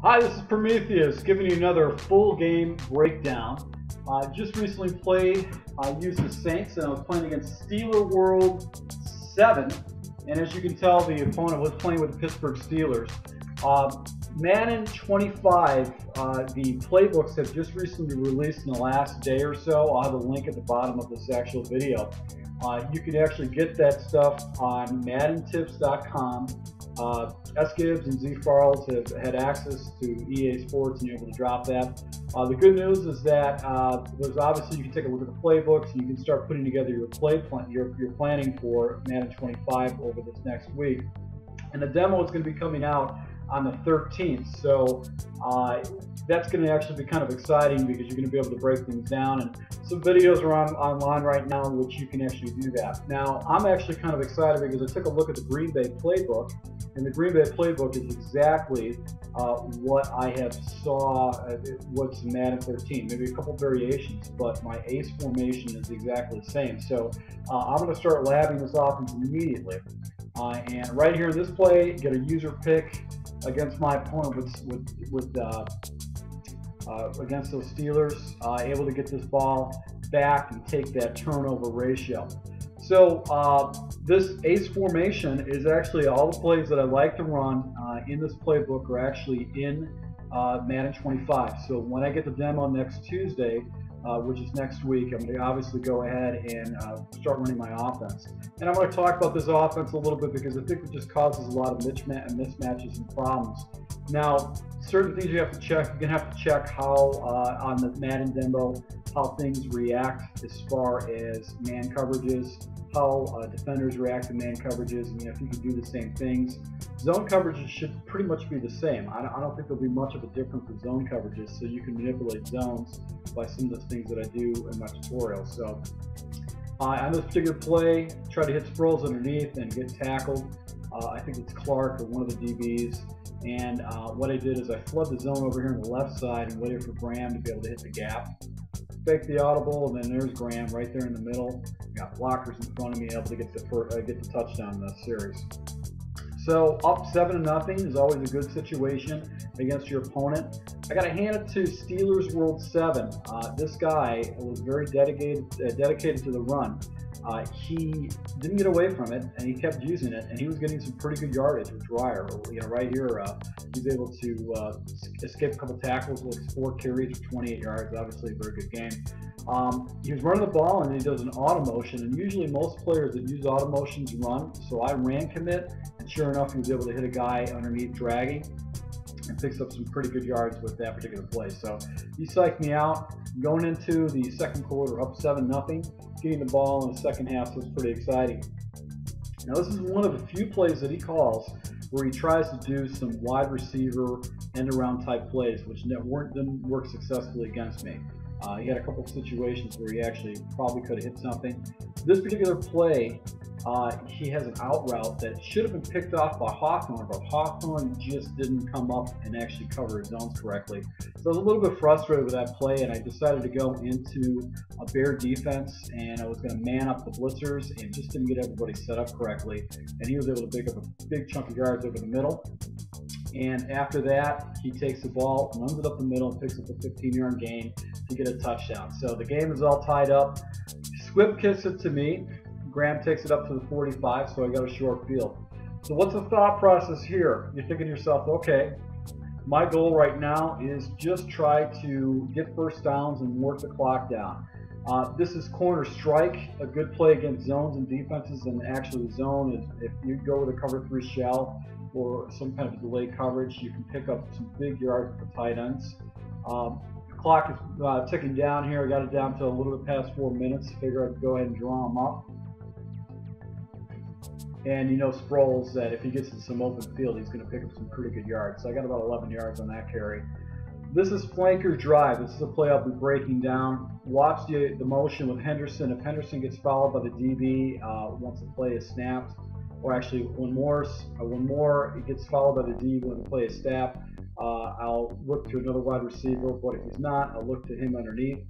Hi, this is Prometheus giving you another full game breakdown. Just recently played, used the Saints, and I was playing against Steelersworld7. And as you can tell, the opponent was playing with the Pittsburgh Steelers. Madden 25, the playbooks have just recently released in the last day or so. I'll have a link at the bottom of this actual video. You can actually get that stuff on MaddenTips.com. S-Gibbs and Z-Farles have had access to EA Sports and you're able to drop that. The good news is that there's obviously, you can take a look at the playbooks and you can start putting together your your planning for Madden 25 over this next week. And the demo is going to be coming out on the 13th, so that's going to actually be kind of exciting because you're going to be able to break things down, and some videos are online right now in which you can actually do that. Now, I'm actually kind of excited because I took a look at the Green Bay playbook, and the Green Bay playbook is exactly what I have saw what's in Madden 13, maybe a couple variations, but my ace formation is exactly the same. So I'm going to start labbing this offense immediately. And right here in this play, get a user pick against my opponent against those Steelers, able to get this ball back and take that turnover ratio. So this ace formation is actually all the plays that I like to run in this playbook are actually in Madden 25. So when I get the demo next Tuesday, which is next week, I'm going to obviously go ahead and start running my offense. And I'm going to talk about this offense a little bit because I think it just causes a lot of mismatches and problems. Now, certain things you have to check. You're going to have to check how, on the Madden demo, how things react as far as man coverages, how defenders react to man coverages, and if you can do the same things. Zone coverages should pretty much be the same. I don't think there'll be much of a difference with zone coverages, so you can manipulate zones by some of the things that I do in my tutorial. So on this particular play, try to hit Sproles underneath and get tackled. I think it's Clark or one of the DBs. And what I did is I flood the zone over here on the left side and waited for Graham to be able to hit the gap. Fake the audible, and then there's Graham right there in the middle. Got blockers in front of me, able to get the touchdown in this series. So up 7-0 is always a good situation against your opponent. I got to hand it to Steelersworld7. This guy was very dedicated to the run. He didn't get away from it, and he kept using it, and he was getting some pretty good yardage with Dryer. Right here, he's able to escape a couple tackles with 4 carries for 28 yards. Obviously, a very good game. He was running the ball, and he does an auto motion, and usually most players that use auto motions run. So I ran commit, and sure enough, he was able to hit a guy underneath dragging and picks up some pretty good yards with that particular play. So he psyched me out. Going into the second quarter, up 7-0, getting the ball in the second half, so it's pretty exciting. Now this is one of the few plays that he calls where he tries to do some wide receiver end-around type plays, which didn't work successfully against me. He had a couple of situations where he actually probably could have hit something. This particular play, he has an out route that should have been picked off by Hawthorne, but Hawthorne just didn't come up and actually cover his zones correctly. So I was a little bit frustrated with that play, and I decided to go into a bear defense, and I was going to man up the blitzers and just didn't get everybody set up correctly. And he was able to pick up a big chunk of yards over the middle. And after that, he takes the ball, runs it up the middle, and picks up a 15-yard gain to get a touchdown. So the game is all tied up. Squib kicks it to me. Graham takes it up to the 45, so I got a short field. So what's the thought process here? You're thinking to yourself, okay, my goal right now is just try to get first downs and work the clock down. This is corner strike, a good play against zones and defenses, and actually the zone is, if you go with a cover 3 shell or some kind of delay coverage, you can pick up some big yards with the tight ends. The clock is ticking down here. I got it down to a little bit past 4 minutes. Figure I'd go ahead and draw them up. And you know Sproles that if he gets in some open field, he's going to pick up some pretty good yards. So I got about 11 yards on that carry. This is flanker drive. This is a play I'll be breaking down. Watch the motion with Henderson. If Henderson gets followed by the DB once the play is snapped, or actually when more it gets followed by the DB when the play is snapped, I'll look to another wide receiver. But if he's not, I'll look to him underneath.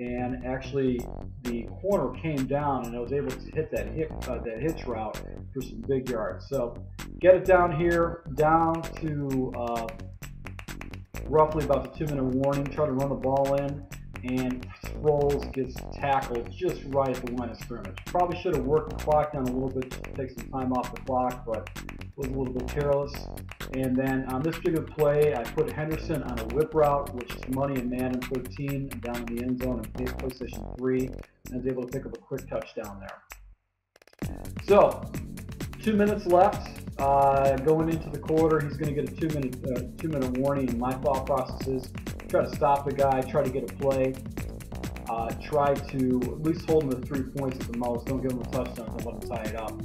And actually, the corner came down, and I was able to hit that hitch route for some big yards. So get it down here, down to roughly about the 2-minute warning, try to run the ball in, and Sproles gets tackled just right at the line of scrimmage. Probably should have worked the clock down a little bit just to take some time off the clock, but was a little bit careless. And then on this particular play, I put Henderson on a whip route, which is money in Madden 13, down in the end zone in PlayStation 3, and I was able to pick up a quick touchdown there. So, 2 minutes left. Going into the quarter, he's going to get a 2-minute warning. And my thought process is try to stop the guy, try to get a play, try to at least hold him to 3 points at the most. Don't give him a touchdown, don't let him tie it up.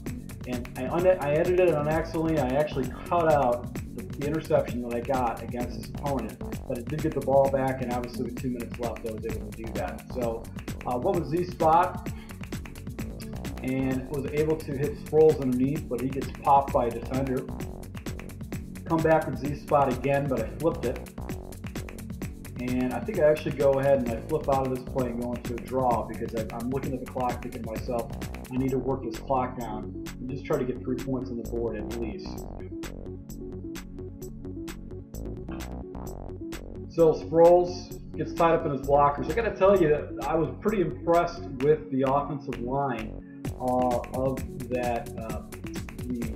And I edited it unaccidentally. I actually cut out the interception that I got against his opponent, but I did get the ball back, and obviously with 2 minutes left, I was able to do that. So, what was Z spot? And was able to hit Sproles underneath, but he gets popped by a defender. Come back with Z spot again, but I flipped it. And I think I actually go ahead and I flip out of this play and go into a draw because I'm looking at the clock thinking to myself, I need to work this clock down and just try to get 3 points on the board at least. So Sproles gets tied up in his blockers. I got to tell you, I was pretty impressed with the offensive line of that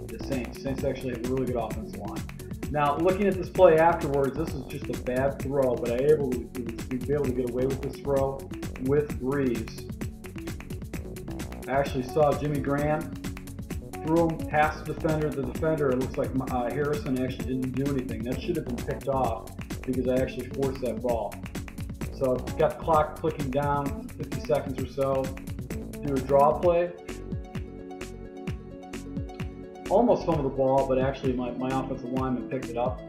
the Saints. Saints actually have a really good offensive line. Now, looking at this play afterwards, this is just a bad throw, but I was able to get away with this throw with Breeze. I actually saw Jimmy Graham threw him past the defender. The defender, it looks like Harrison actually didn't do anything. That should have been picked off because I actually forced that ball. So I've got the clock clicking down, 50 seconds or so. Do a draw play. Almost fumbled the ball, but actually my offensive lineman picked it up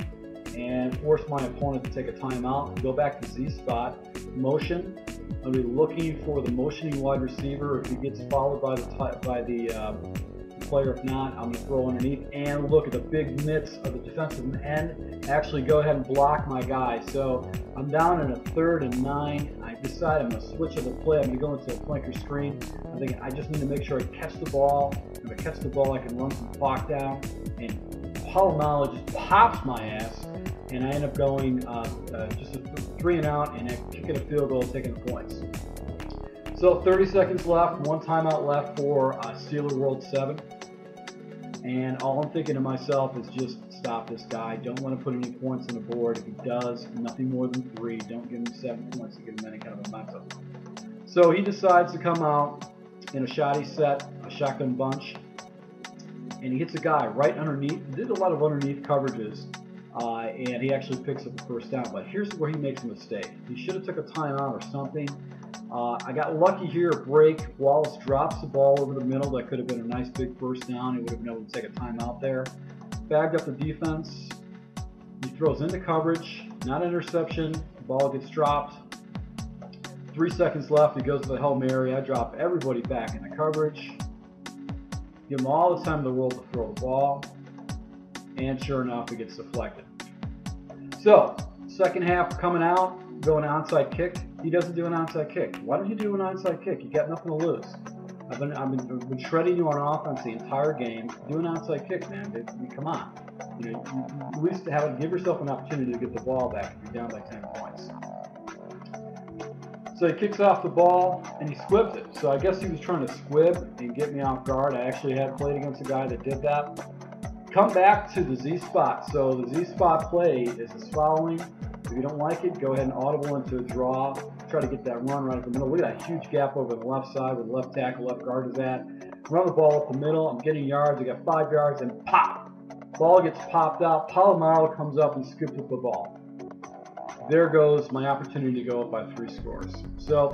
and forced my opponent to take a timeout. Go back to Z spot, motion. I'll be looking for the motioning wide receiver. If he gets followed by the player, if not, I'm going to throw underneath and look at the big mitts of the defensive end. Actually, go ahead and block my guy. So I'm down in a 3rd and 9. I decide I'm going to switch up the play. I'm going to go into a flanker screen. I think I just need to make sure I catch the ball. If I catch the ball, I can run some clock down. And Palomalo just pops my ass, and I end up going just a 3 and out, and I kick it a field goal, taking the points. So 30 seconds left, 1 timeout left for Steelersworld7. And all I'm thinking to myself is just stop this guy. Don't want to put any points on the board. If he does, nothing more than 3. Don't give him 7 points to give him any kind of momentum. So he decides to come out in a shoddy set, a shotgun bunch, and he hits a guy right underneath. He did a lot of underneath coverages, and he actually picks up the first down. But here's where he makes a mistake. He should have took a timeout or something. I got lucky here, break. Wallace drops the ball over the middle. That could have been a nice big first down. He would have been able to take a timeout there. Bagged up the defense. He throws into coverage, not an interception. The ball gets dropped. 3 seconds left. He goes to the Hail Mary. I drop everybody back into coverage. Give him all the time in the world to throw the ball. And sure enough, it gets deflected. So, second half coming out, going onside kick. He doesn't do an onside kick. Why don't you do an onside kick? You got nothing to lose. I've been shredding you on offense the entire game. Do an onside kick, man. Come on. You at least give yourself an opportunity to get the ball back if you're down by 10 points. So he kicks off the ball and he squibs it. So I guess he was trying to squib and get me off guard. I actually had played against a guy that did that. Come back to the Z spot. So the Z spot play is as following. If you don't like it, go ahead and audible into a draw. Try to get that run right up the middle. Look at that huge gap over the left side where the left tackle, left guard is at. Run the ball up the middle. I'm getting yards. I got 5 yards and pop. Ball gets popped out. Palomalo comes up and scoops up the ball. There goes my opportunity to go up by 3 scores. So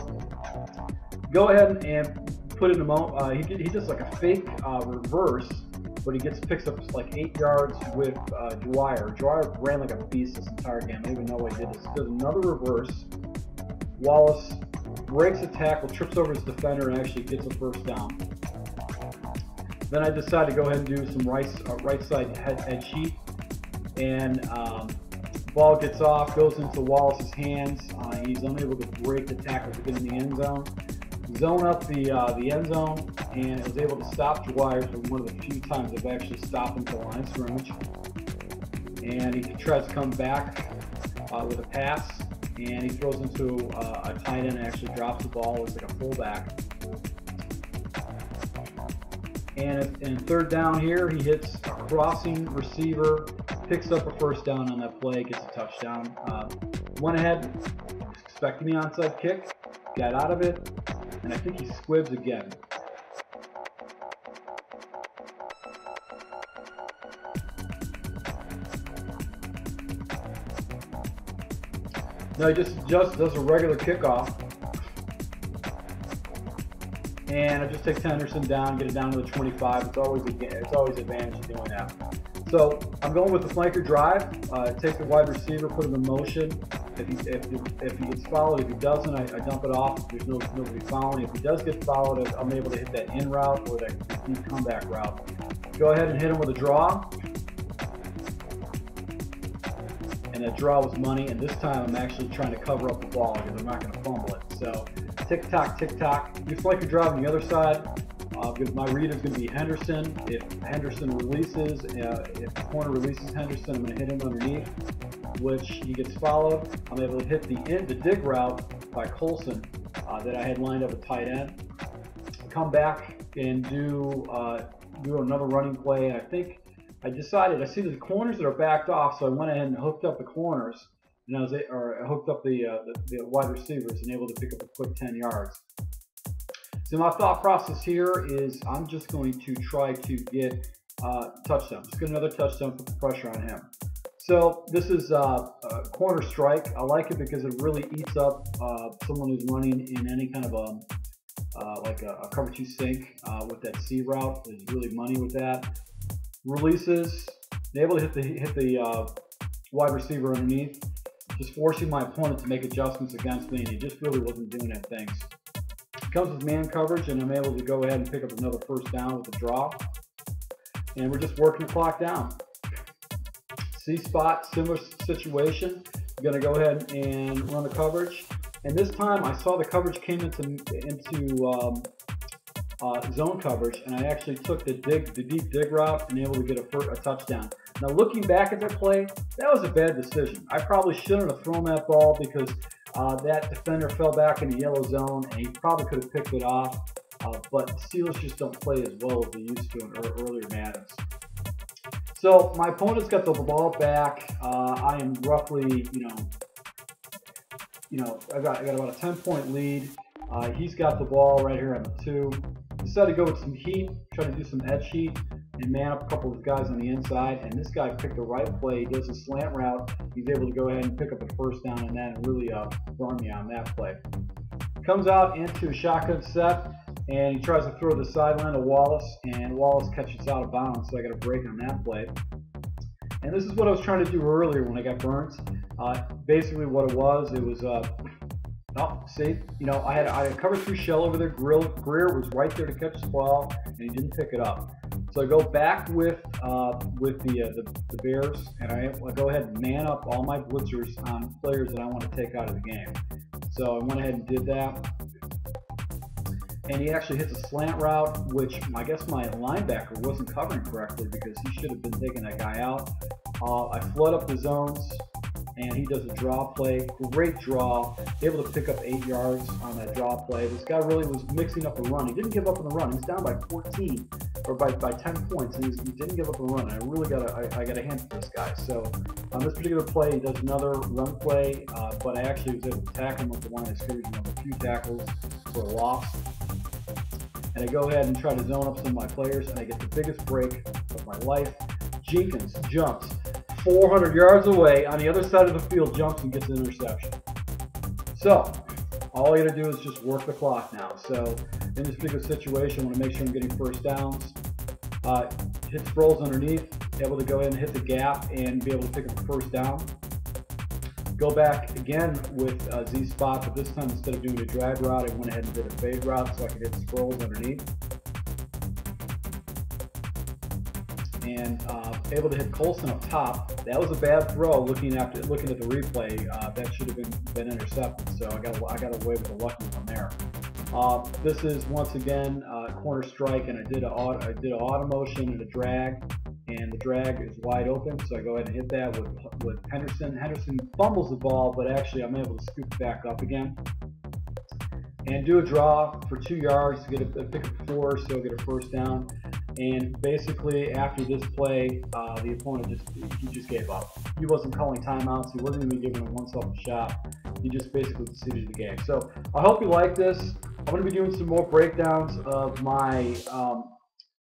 go ahead and put in a he does like a fake reverse, but he picks up like 8 yards with Dwyer. Dwyer ran like a beast this entire game. I don't even know what he did. He does another reverse. Wallace breaks a tackle, trips over his defender, and actually gets a first down. Then I decide to go ahead and do some right side head cheat, and ball gets off, goes into Wallace's hands. He's unable to break the tackle to get in the end zone. Zone up the end zone, and was able to stop Dwyer for one of the few times I've actually stopped him to line of scrimmage. And he tries to come back. with a pass, and he throws into a tight end and actually drops the ball. It's like a fullback. And in third down here, he hits a crossing receiver, picks up a first down on that play, gets a touchdown. Went ahead, expecting the onside kick, got out of it, and I think he squibs again. No, he just does a regular kickoff. And I just take Henderson down, get it down to the 25. It's always advantage of doing that. So I'm going with the flanker drive. Take the wide receiver, put him in motion. If he gets fouled, if he doesn't, I dump it off. There's nobody fouling. If he does get fouled, I'm able to hit that in route or that deep comeback route. Go ahead and hit him with a draw. And that draw was money. And this time I'm actually trying to cover up the ball because I'm not going to fumble it. So tick tock, tick tock. You flanker drive on the other side. Because my read is going to be Henderson. If Henderson releases, if the corner releases Henderson, I'm going to hit him underneath, which he gets followed. I'm able to hit the dig route by Colson that I had lined up a tight end. Come back and do another running play. And I think I decided, I see the corners that are backed off, so I went ahead and hooked up the corners, and I hooked up the wide receivers and able to pick up a quick 10 yards. So my thought process here is I'm just going to try to get a touchdown. Just get another touchdown, put the pressure on him. So this is a corner strike. I like it because it really eats up someone who's running in any kind of like a cover 2 sink with that C route. There's really money with that. Releases, able to hit the wide receiver underneath, just forcing my opponent to make adjustments against me, and he just really wasn't doing that things. Comes with man coverage, and I'm able to go ahead and pick up another first down with a draw. And we're just working the clock down. C spot, similar situation. I'm going to go ahead and run the coverage. And this time I saw the coverage came into zone coverage, and I actually took the deep dig route and able to get a touchdown. Now looking back at that play, that was a bad decision. I probably shouldn't have thrown that ball because that defender fell back in the yellow zone, and he probably could have picked it off. But the Steelers just don't play as well as they used to in earlier Maddens. So my opponent's got the ball back. I am roughly, I got about a 10-point lead. He's got the ball right here on the 2. Decided to go with some heat, try to do some edge heat, and man up a couple of guys on the inside. And this guy picked the right play. He does a slant route. He's able to go ahead and pick up a first down and then really burn me on that play. Comes out into a shotgun set, and he tries to throw the sideline to Wallace, and Wallace catches out of bounds, so I got a break on that play. And this is what I was trying to do earlier when I got burnt. Basically what it was I had a cover 3 shell over there. Greer was right there to catch the ball, and he didn't pick it up. So I go back with the Bears, and I go ahead and man up all my blitzers on players that I want to take out of the game. So I went ahead and did that. And he actually hits a slant route, which I guess my linebacker wasn't covering correctly because he should have been taking that guy out. I flood up the zones, and he does a draw play. Great draw. Able to pick up 8 yards on that draw play. This guy really was mixing up the run. He didn't give up on the run. He's down by 14 or by 10 points, and he didn't give up on the run. I really got a hand for this guy. So on this particular play, he does another run play, but I actually was able to tackle him with the line of scrimmage with a few tackles for a loss. And I go ahead and try to zone up some of my players, and I get the biggest break of my life. Jenkins jumps 400 yards away on the other side of the field, jumps and gets an interception. So all I got to do is just work the clock now. So in this particular situation, I want to make sure I'm getting first downs. Hit Sproles underneath, able to go ahead and hit the gap and be able to pick up the first down. Go back again with Z spot, but this time instead of doing a drag route, I went ahead and did a fade route so I could hit Sproles underneath. And able to hit Colson up top. That was a bad throw. Looking at the replay, that should have been intercepted. So I got away with a lucky one there. This is once again corner strike, and I did an auto motion and a drag, and the drag is wide open, so I go ahead and hit that with Henderson. Henderson fumbles the ball, but actually I'm able to scoop it back up again and do a draw for 2 yards to get a pick up 4, so get a first down. And basically after this play, the opponent just gave up. He wasn't calling timeouts. He wasn't even giving himself a shot. He just basically conceded the game. So I hope you like this. I'm going to be doing some more breakdowns of my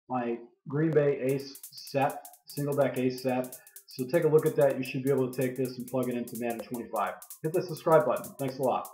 my Green Bay Ace set, single deck Ace set. So take a look at that. You should be able to take this and plug it into Madden 25. Hit the subscribe button. Thanks a lot.